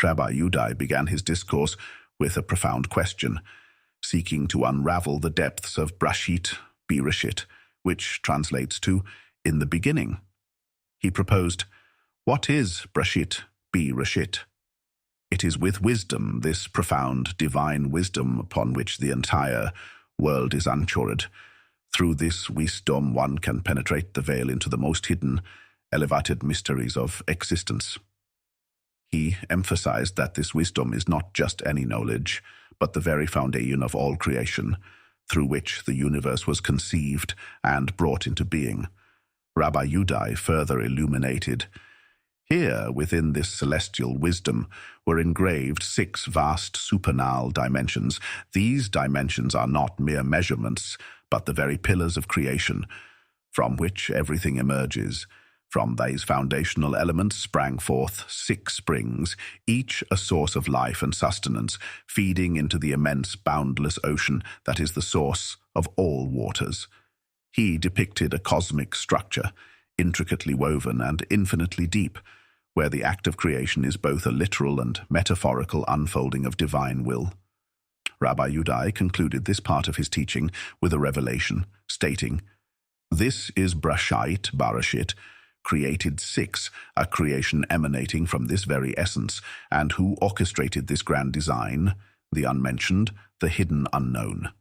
Rabbi Ḥiyya began his discourse with a profound question, seeking to unravel the depths of Brashit, Bereshit, which translates to "in the beginning." He proposed, what is Brashit, Bereshit? It is with wisdom, this profound divine wisdom upon which the entire world is anchored. Through this wisdom one can penetrate the veil into the most hidden, elevated mysteries of existence. He emphasized that this wisdom is not just any knowledge, but the very foundation of all creation, through which the universe was conceived and brought into being. Rabbi Ḥiyya further illuminated, here, within this celestial wisdom, were engraved 6 vast supernal dimensions. These dimensions are not mere measurements, but the very pillars of creation, from which everything emerges. From these foundational elements sprang forth 6 springs, each a source of life and sustenance, feeding into the immense, boundless ocean that is the source of all waters. He depicted a cosmic structure, intricately woven and infinitely deep, where the act of creation is both a literal and metaphorical unfolding of divine will. Rabbi Ḥiyya concluded this part of his teaching with a revelation, stating, "This is Brashit, Bereshit, created 6, a creation emanating from this very essence, and who orchestrated this grand design, the unmentioned, the hidden unknown."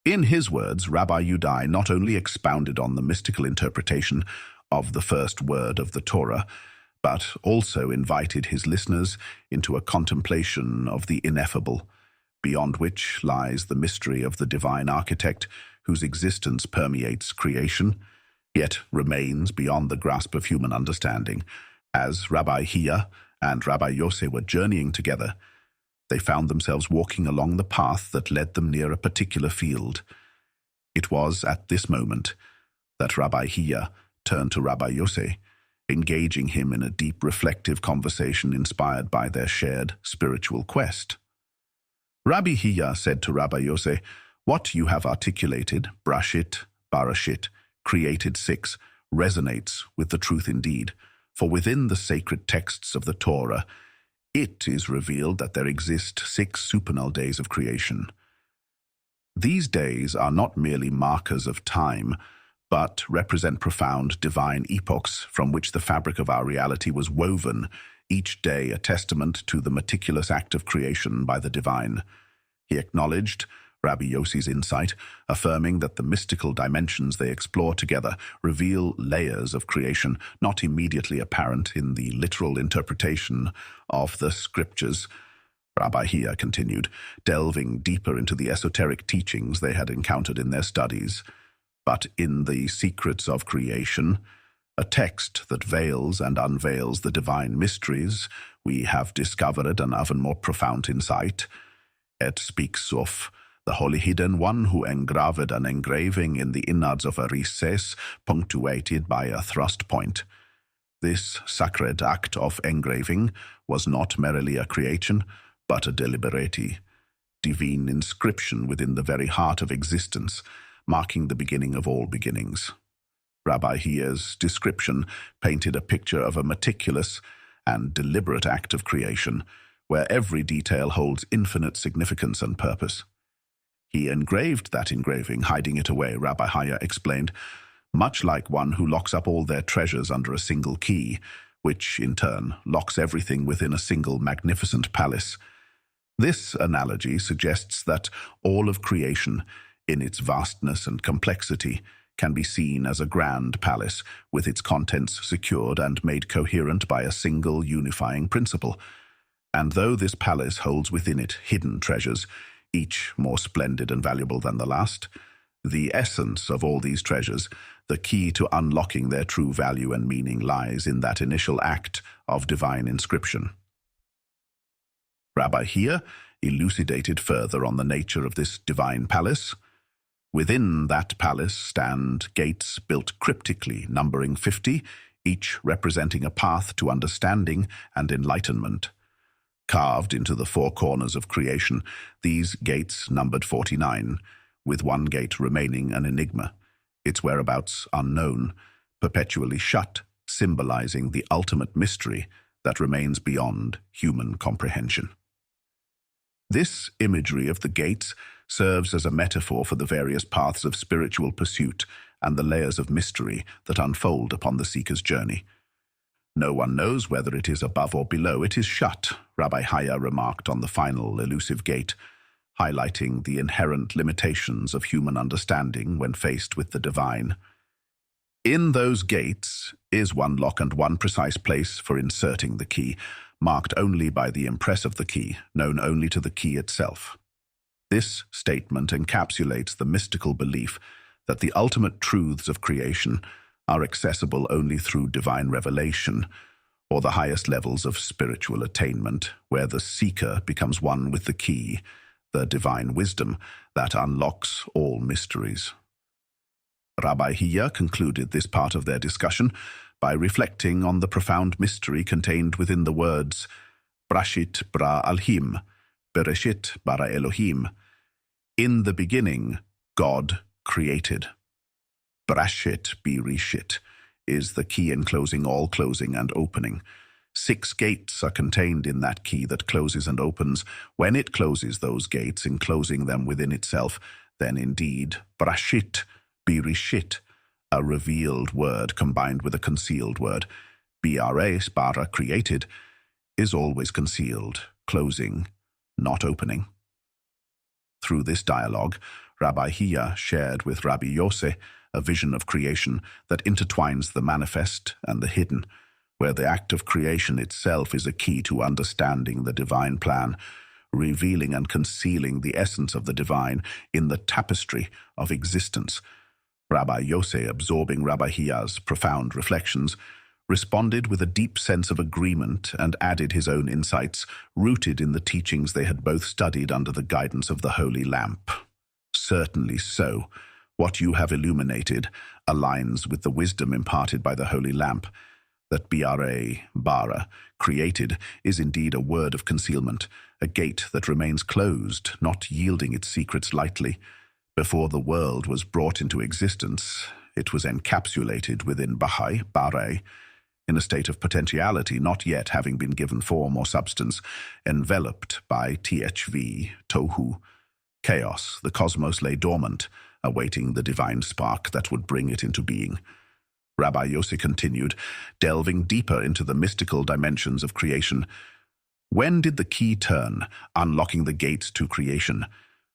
In his words, Rabbi Ḥiyya not only expounded on the mystical interpretation of the first word of the Torah, but also invited his listeners into a contemplation of the ineffable, beyond which lies the mystery of the divine architect whose existence permeates creation, yet remains beyond the grasp of human understanding. As Rabbi Ḥiyya and Rabbi Yose were journeying together, they found themselves walking along the path that led them near a particular field. It was at this moment that Rabbi Ḥiyya turned to Rabbi Yose, engaging him in a deep reflective conversation inspired by their shared spiritual quest. Rabbi Ḥiyya said to Rabbi Yose, "What you have articulated, Brashit, Bereshit, created 6, resonates with the truth indeed, for within the sacred texts of the Torah, it is revealed that there exist 6 supernal days of creation. These days are not merely markers of time, but represent profound divine epochs from which the fabric of our reality was woven, each day a testament to the meticulous act of creation by the divine." He acknowledged Rabbi Yose's insight, affirming that the mystical dimensions they explore together reveal layers of creation not immediately apparent in the literal interpretation of the scriptures. Rabbi Ḥiyya continued, delving deeper into the esoteric teachings they had encountered in their studies. But in the secrets of creation, a text that veils and unveils the divine mysteries, we have discovered an even more profound insight. It speaks of the Holy Hidden One who engraved an engraving in the innards of a recess, punctuated by a thrust point. This sacred act of engraving was not merely a creation, but a deliberate, divine inscription within the very heart of existence, marking the beginning of all beginnings. Rabbi Ḥiyya's description painted a picture of a meticulous and deliberate act of creation, where every detail holds infinite significance and purpose. He engraved that engraving, hiding it away, Rabbi Ḥiyya explained, much like one who locks up all their treasures under a single key, which, in turn, locks everything within a single magnificent palace. This analogy suggests that all of creation, in its vastness and complexity, can be seen as a grand palace, with its contents secured and made coherent by a single unifying principle. And though this palace holds within it hidden treasures, each more splendid and valuable than the last, the essence of all these treasures, the key to unlocking their true value and meaning, lies in that initial act of divine inscription. Rabbi Ḥiyya elucidated further on the nature of this divine palace. Within that palace stand gates built cryptically, numbering 50, each representing a path to understanding and enlightenment. Carved into the 4 corners of creation, these gates numbered 49, with one gate remaining an enigma, its whereabouts unknown, perpetually shut, symbolizing the ultimate mystery, that remains beyond human comprehension. This imagery of the gates serves as a metaphor for the various paths of spiritual pursuit and the layers of mystery that unfold upon the seeker's journey. No one knows whether it is above or below. It is shut, Rabbi Ḥiyya remarked on the final elusive gate, highlighting the inherent limitations of human understanding when faced with the divine. In those gates is one lock and one precise place for inserting the key, marked only by the impress of the key, known only to the key itself. This statement encapsulates the mystical belief that the ultimate truths of creation are accessible only through divine revelation, or the highest levels of spiritual attainment, where the seeker becomes one with the key, the divine wisdom that unlocks all mysteries. Rabbi Ḥiyya concluded this part of their discussion by reflecting on the profound mystery contained within the words Brashit bara Alhim, Bereshit bara Elohim. In the beginning, God created. Brashit Bereshit is the key enclosing all closing and opening. 6 gates are contained in that key that closes and opens. When it closes those gates, enclosing them within itself, then indeed, Brashit Bereshit, a revealed word combined with a concealed word, bara, created, is always concealed, closing, not opening. Through this dialogue, Rabbi Ḥiyya shared with Rabbi Yose a vision of creation that intertwines the manifest and the hidden, where the act of creation itself is a key to understanding the divine plan, revealing and concealing the essence of the divine in the tapestry of existence. Rabbi Yose, absorbing Rabbi Ḥiyya's profound reflections, responded with a deep sense of agreement and added his own insights, rooted in the teachings they had both studied under the guidance of the Holy Lamp. Certainly so. What you have illuminated aligns with the wisdom imparted by the Holy Lamp. That bara, created, is indeed a word of concealment, a gate that remains closed, not yielding its secrets lightly. Before the world was brought into existence, it was encapsulated within bara, in a state of potentiality not yet having been given form or substance, enveloped by tohu, chaos. The cosmos lay dormant, awaiting the divine spark that would bring it into being. Rabbi Yose continued, delving deeper into the mystical dimensions of creation. When did the key turn, unlocking the gates to creation?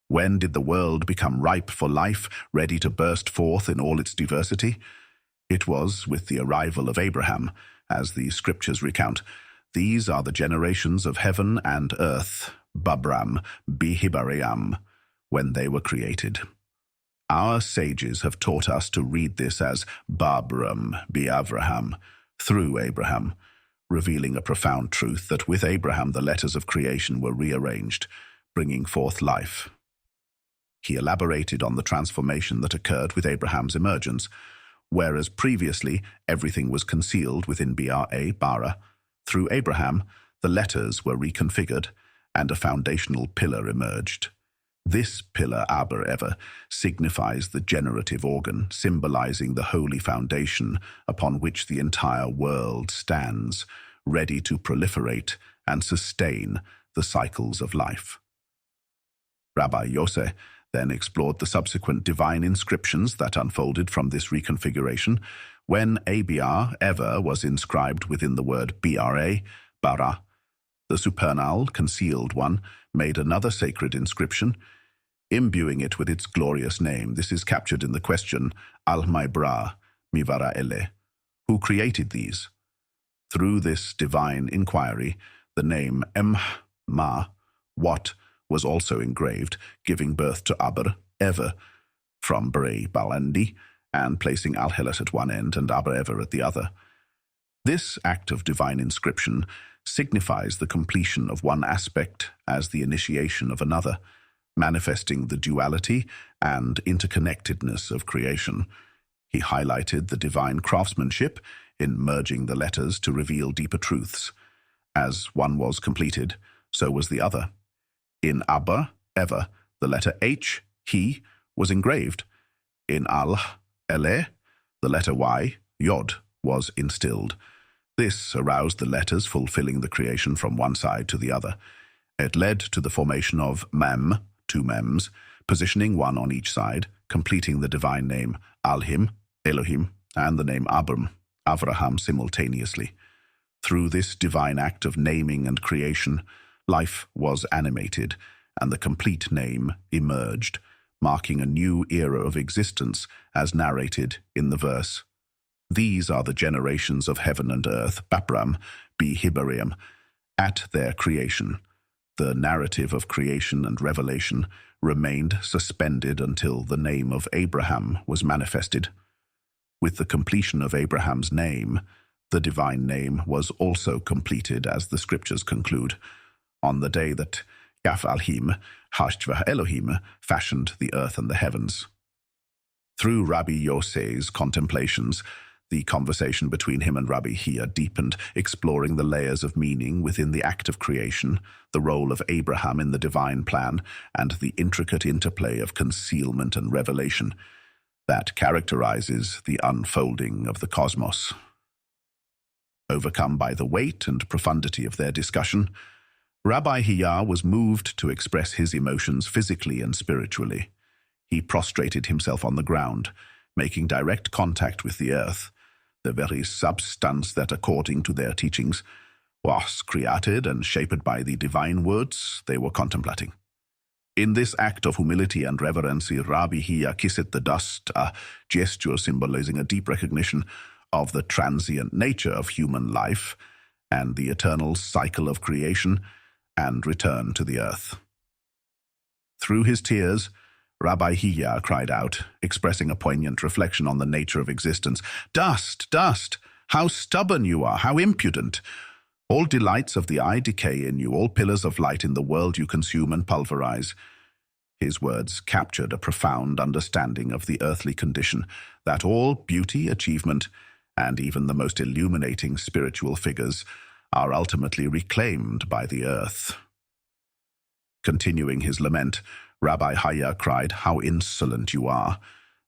When did the world become ripe for life, ready to burst forth in all its diversity? It was with the arrival of Abraham, as the scriptures recount. These are the generations of heaven and earth, Babram, Bihibaream, when they were created. Our sages have taught us to read this as Babram, Biavraham, through Abraham, revealing a profound truth that with Abraham the letters of creation were rearranged, bringing forth life. He elaborated on the transformation that occurred with Abraham's emergence. Whereas previously everything was concealed within bara, through Abraham the letters were reconfigured and a foundational pillar emerged. This pillar, ever, signifies the generative organ, symbolizing the holy foundation upon which the entire world stands, ready to proliferate and sustain the cycles of life. Rabbi Yose then explored the subsequent divine inscriptions that unfolded from this reconfiguration. When ever was inscribed within the word bara, the supernal, concealed one, made another sacred inscription, imbuing it with its glorious name. This is captured in the question, Al-mai bra, mivara ele, who created these? Through this divine inquiry, the name ma, what, was also engraved, giving birth to ever, from Brei Balandi, and placing Al-Helas at one end and ever at the other. This act of divine inscription signifies the completion of one aspect as the initiation of another, manifesting the duality and interconnectedness of creation. He highlighted the divine craftsmanship in merging the letters to reveal deeper truths. As one was completed, so was the other. In ever, the letter H, he, was engraved. In Al, ele, the letter Y, Yod, was instilled. This aroused the letters fulfilling the creation from one side to the other. It led to the formation of mem, two mems, positioning one on each side, completing the divine name Alhim, Elohim, and the name Abram, Avraham simultaneously. Through this divine act of naming and creation, life was animated, and the complete name emerged, marking a new era of existence as narrated in the verse. These are the generations of heaven and earth, Bapram, Be-Hibarium, at their creation. The narrative of creation and revelation remained suspended until the name of Abraham was manifested. With the completion of Abraham's name, the divine name was also completed, as the scriptures conclude, on the day that Yaf-Alhim, Hashtvah Elohim, fashioned the earth and the heavens. Through Rabbi Yose's contemplations, the conversation between him and Rabbi Ḥiyya deepened, exploring the layers of meaning within the act of creation, the role of Abraham in the divine plan, and the intricate interplay of concealment and revelation that characterizes the unfolding of the cosmos. Overcome by the weight and profundity of their discussion, Rabbi Ḥiyya was moved to express his emotions physically and spiritually. He prostrated himself on the ground, making direct contact with the earth, the very substance that, according to their teachings, was created and shaped by the divine words they were contemplating. In this act of humility and reverence, Rabbi Ḥiyya kissed the dust, a gesture symbolizing a deep recognition of the transient nature of human life and the eternal cycle of creation and return to the earth. Through his tears, Rabbi Ḥiyya cried out, expressing a poignant reflection on the nature of existence. "Dust, dust! How stubborn you are, how impudent! All delights of the eye decay in you, all pillars of light in the world you consume and pulverize." His words captured a profound understanding of the earthly condition, that all beauty, achievement, and even the most illuminating spiritual figures are ultimately reclaimed by the earth. Continuing his lament, Rabbi Ḥiyya cried, "How insolent you are!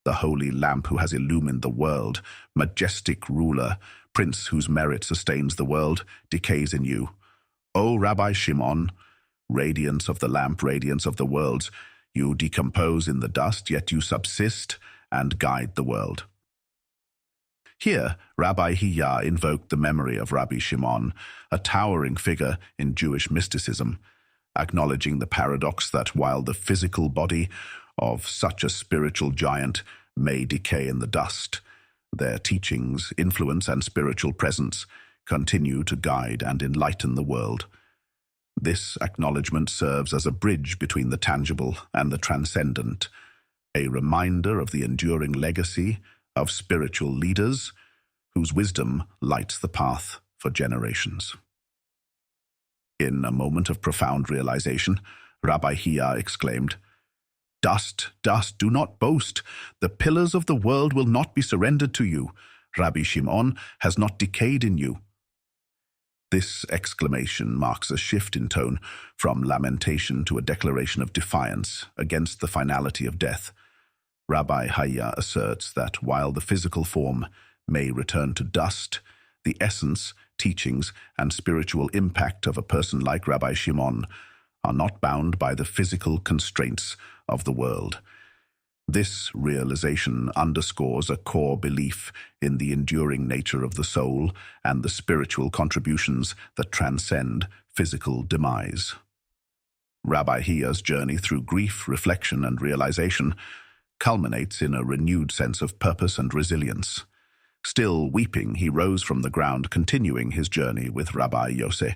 The holy lamp who has illumined the world, majestic ruler, prince whose merit sustains the world, decays in you. O Rabbi Shim'on, radiance of the lamp, radiance of the worlds, you decompose in the dust, yet you subsist and guide the world." Here, Rabbi Ḥiyya invoked the memory of Rabbi Shim'on, a towering figure in Jewish mysticism, acknowledging the paradox that while the physical body of such a spiritual giant may decay in the dust, their teachings, influence, and spiritual presence continue to guide and enlighten the world. This acknowledgement serves as a bridge between the tangible and the transcendent, a reminder of the enduring legacy of spiritual leaders whose wisdom lights the path for generations. In a moment of profound realization, Rabbi Ḥiyya exclaimed, "Dust, dust, do not boast. The pillars of the world will not be surrendered to you. Rabbi Shim'on has not decayed in you." This exclamation marks a shift in tone from lamentation to a declaration of defiance against the finality of death. Rabbi Ḥiyya asserts that while the physical form may return to dust, the essence, teachings, and spiritual impact of a person like Rabbi Shim'on are not bound by the physical constraints of the world. This realization underscores a core belief in the enduring nature of the soul and the spiritual contributions that transcend physical demise. Rabbi Ḥiyya's journey through grief, reflection, and realization culminates in a renewed sense of purpose and resilience. Still weeping, he rose from the ground, continuing his journey with Rabbi Yose.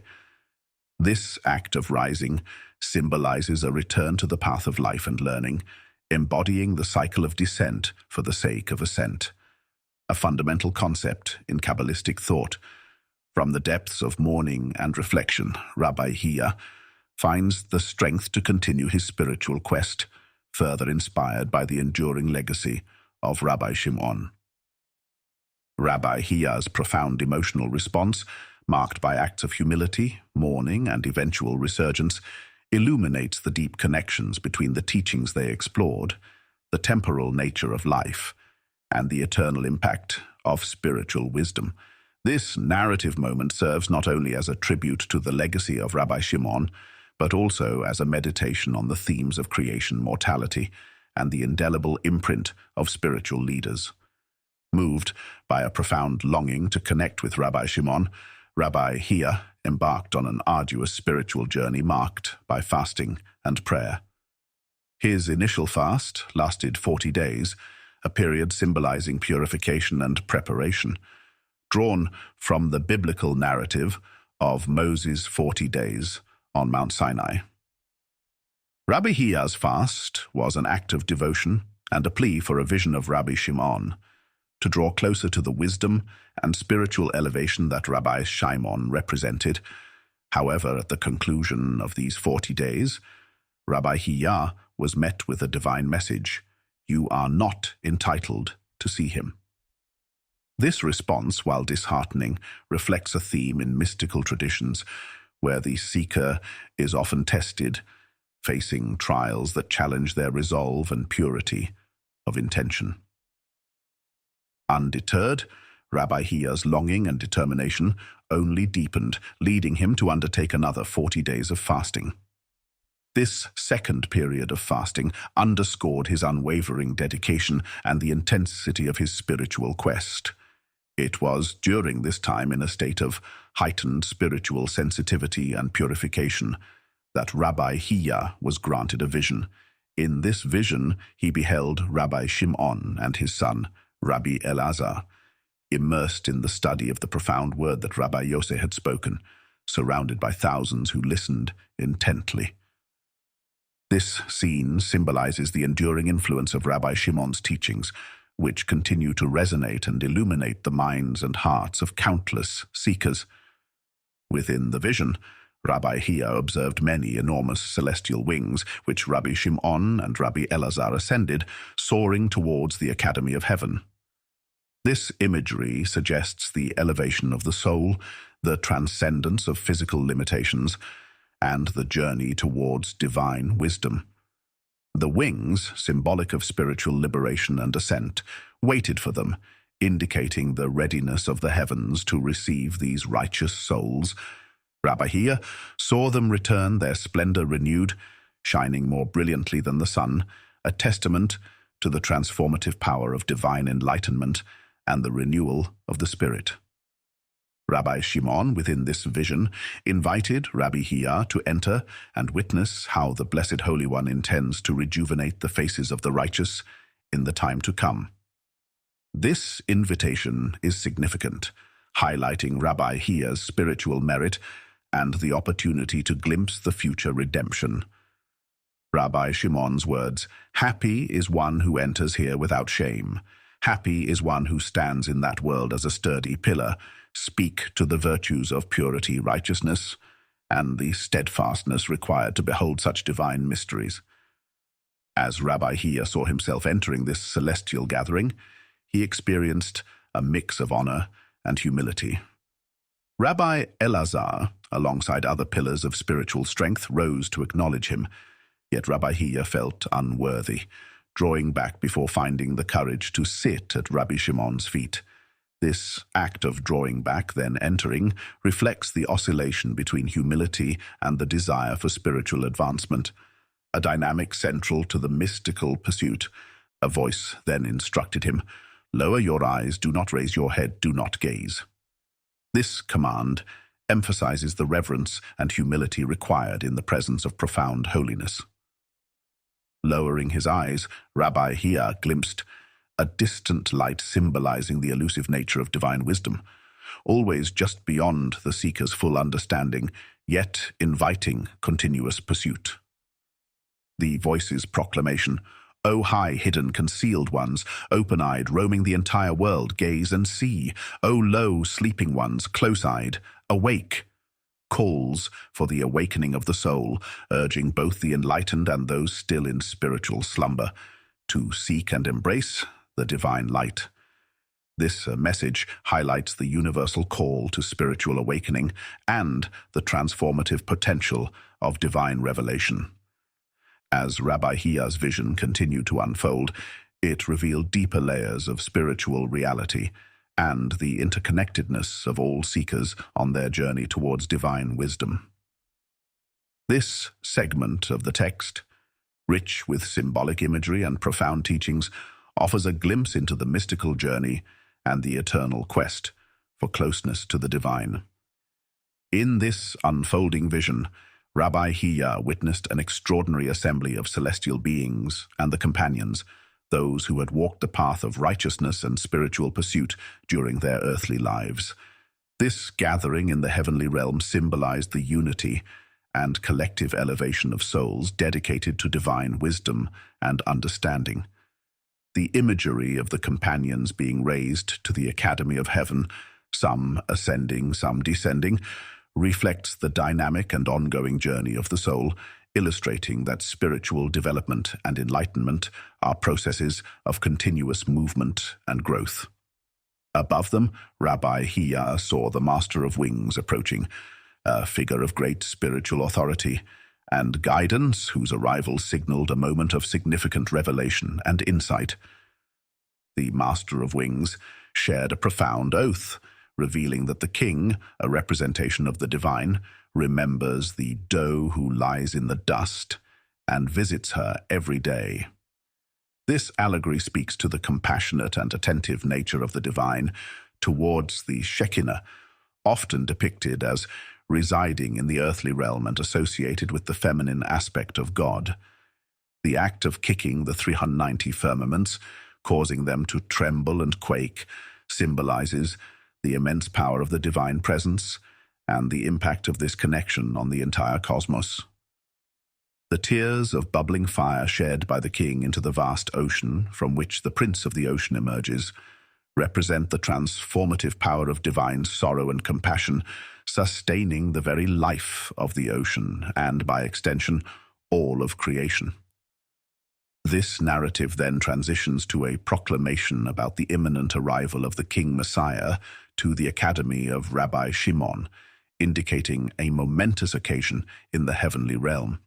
This act of rising symbolizes a return to the path of life and learning, embodying the cycle of descent for the sake of ascent, a fundamental concept in Kabbalistic thought. From the depths of mourning and reflection, Rabbi Ḥiyya finds the strength to continue his spiritual quest, further inspired by the enduring legacy of Rabbi Shim'on. Rabbi Ḥiyya's profound emotional response, marked by acts of humility, mourning, and eventual resurgence, illuminates the deep connections between the teachings they explored, the temporal nature of life, and the eternal impact of spiritual wisdom. This narrative moment serves not only as a tribute to the legacy of Rabbi Shim'on, but also as a meditation on the themes of creation, mortality, and the indelible imprint of spiritual leaders. Moved by a profound longing to connect with Rabbi Shim'on, Rabbi Ḥiyya embarked on an arduous spiritual journey marked by fasting and prayer. His initial fast lasted 40 days, a period symbolizing purification and preparation, drawn from the biblical narrative of Moses' 40 days on Mount Sinai. Rabbi Ḥiyya's fast was an act of devotion and a plea for a vision of Rabbi Shim'on, to draw closer to the wisdom and spiritual elevation that Rabbi Shim'on represented. However, at the conclusion of these 40 days, Rabbi Ḥiyya was met with a divine message: "You are not entitled to see him." This response, while disheartening, reflects a theme in mystical traditions where the seeker is often tested, facing trials that challenge their resolve and purity of intention. Undeterred, Rabbi Ḥiyya's longing and determination only deepened, leading him to undertake another 40 days of fasting. This second period of fasting underscored his unwavering dedication and the intensity of his spiritual quest. It was during this time, in a state of heightened spiritual sensitivity and purification, that Rabbi Ḥiyya was granted a vision. In this vision, he beheld Rabbi Shim'on and his son, Rabbi Elazar, immersed in the study of the profound word that Rabbi Yose had spoken, surrounded by thousands who listened intently. This scene symbolizes the enduring influence of Rabbi Shimon's teachings, which continue to resonate and illuminate the minds and hearts of countless seekers. Within the vision, Rabbi Ḥiyya observed many enormous celestial wings, which Rabbi Shim'on and Rabbi Elazar ascended, soaring towards the Academy of Heaven. This imagery suggests the elevation of the soul, the transcendence of physical limitations, and the journey towards divine wisdom. The wings, symbolic of spiritual liberation and ascent, waited for them, indicating the readiness of the heavens to receive these righteous souls. Rabbi Ḥiyya saw them return, their splendor renewed, shining more brilliantly than the sun, a testament to the transformative power of divine enlightenment and the renewal of the spirit. Rabbi Shim'on, within this vision, invited Rabbi Ḥiyya to enter and witness how the Blessed Holy One intends to rejuvenate the faces of the righteous in the time to come. This invitation is significant, highlighting Rabbi Ḥiyya's spiritual merit and the opportunity to glimpse the future redemption. Rabbi Shimon's words, "Happy is one who enters here without shame. Happy is one who stands in that world as a sturdy pillar," speak to the virtues of purity, righteousness, and the steadfastness required to behold such divine mysteries. As Rabbi Ḥiyya saw himself entering this celestial gathering, he experienced a mix of honor and humility. Rabbi Elazar, alongside other pillars of spiritual strength, rose to acknowledge him, yet Rabbi Ḥiyya felt unworthy, drawing back before finding the courage to sit at Rabbi Shimon's feet. This act of drawing back, then entering, reflects the oscillation between humility and the desire for spiritual advancement, a dynamic central to the mystical pursuit. A voice then instructed him, "Lower your eyes, do not raise your head, do not gaze." This command emphasizes the reverence and humility required in the presence of profound holiness. Lowering his eyes, Rabbi Ḥiyya glimpsed a distant light symbolizing the elusive nature of divine wisdom, always just beyond the seeker's full understanding, yet inviting continuous pursuit. The voice's proclamation, "O high, hidden, concealed ones, open-eyed, roaming the entire world, gaze and see. O low, sleeping ones, close-eyed, awake," calls for the awakening of the soul, urging both the enlightened and those still in spiritual slumber to seek and embrace the divine light. This message highlights the universal call to spiritual awakening and the transformative potential of divine revelation. As Rabbi Ḥiyya's vision continued to unfold, it revealed deeper layers of spiritual reality and the interconnectedness of all seekers on their journey towards divine wisdom. This segment of the text, rich with symbolic imagery and profound teachings, offers a glimpse into the mystical journey and the eternal quest for closeness to the divine. In this unfolding vision, Rabbi Ḥiyya witnessed an extraordinary assembly of celestial beings and the companions, those who had walked the path of righteousness and spiritual pursuit during their earthly lives. This gathering in the heavenly realm symbolized the unity and collective elevation of souls dedicated to divine wisdom and understanding. The imagery of the companions being raised to the academy of heaven, some ascending, some descending, reflects the dynamic and ongoing journey of the soul, illustrating that spiritual development and enlightenment are processes of continuous movement and growth. Above them, Rabbi Ḥiyya saw the Master of Wings approaching, a figure of great spiritual authority and guidance whose arrival signaled a moment of significant revelation and insight. The Master of Wings shared a profound oath, revealing that the king, a representation of the divine, remembers the doe who lies in the dust and visits her every day. This allegory speaks to the compassionate and attentive nature of the divine towards the Shekinah, often depicted as residing in the earthly realm and associated with the feminine aspect of God. The act of kicking the 390 firmaments, causing them to tremble and quake, symbolizes the immense power of the divine presence and the impact of this connection on the entire cosmos. The tears of bubbling fire shed by the king into the vast ocean from which the prince of the ocean emerges represent the transformative power of divine sorrow and compassion, sustaining the very life of the ocean and, by extension, all of creation. This narrative then transitions to a proclamation about the imminent arrival of the King Messiah to the academy of Rabbi Shim'on, indicating a momentous occasion in the heavenly realm.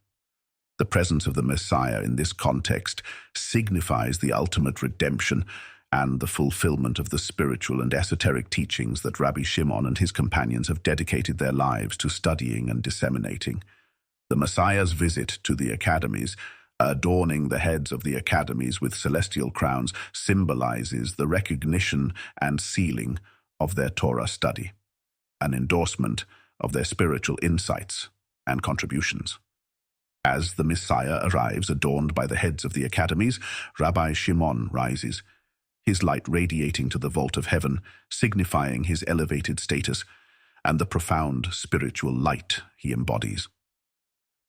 The presence of the Messiah in this context signifies the ultimate redemption and the fulfillment of the spiritual and esoteric teachings that Rabbi Shim'on and his companions have dedicated their lives to studying and disseminating. The Messiah's visit to the academies, adorning the heads of the academies with celestial crowns, symbolizes the recognition and sealing of their Torah study, an endorsement of their spiritual insights and contributions. As the Messiah arrives adorned by the heads of the academies, Rabbi Shim'on rises, his light radiating to the vault of heaven, signifying his elevated status and the profound spiritual light he embodies.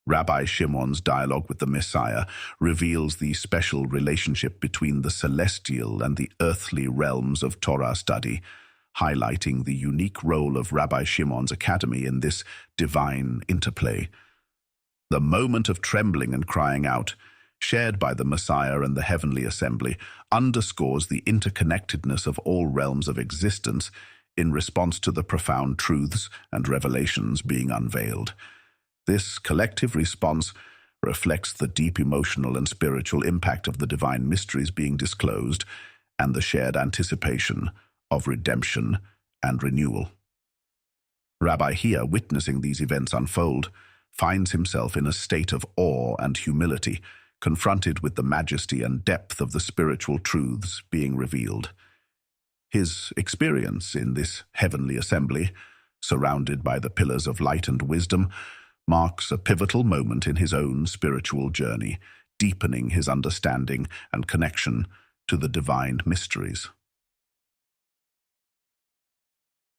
Rabbi Shimon's dialogue with the Messiah reveals the special relationship between the celestial and the earthly realms of Torah study, highlighting the unique role of Rabbi Shimon's academy in this divine interplay. The moment of trembling and crying out, shared by the Messiah and the heavenly assembly, underscores the interconnectedness of all realms of existence in response to the profound truths and revelations being unveiled. This collective response reflects the deep emotional and spiritual impact of the divine mysteries being disclosed and the shared anticipation of redemption and renewal. Rabbi Ḥiyya, witnessing these events unfold, finds himself in a state of awe and humility, confronted with the majesty and depth of the spiritual truths being revealed. His experience in this heavenly assembly, surrounded by the pillars of light and wisdom, marks a pivotal moment in his own spiritual journey, deepening his understanding and connection to the divine mysteries.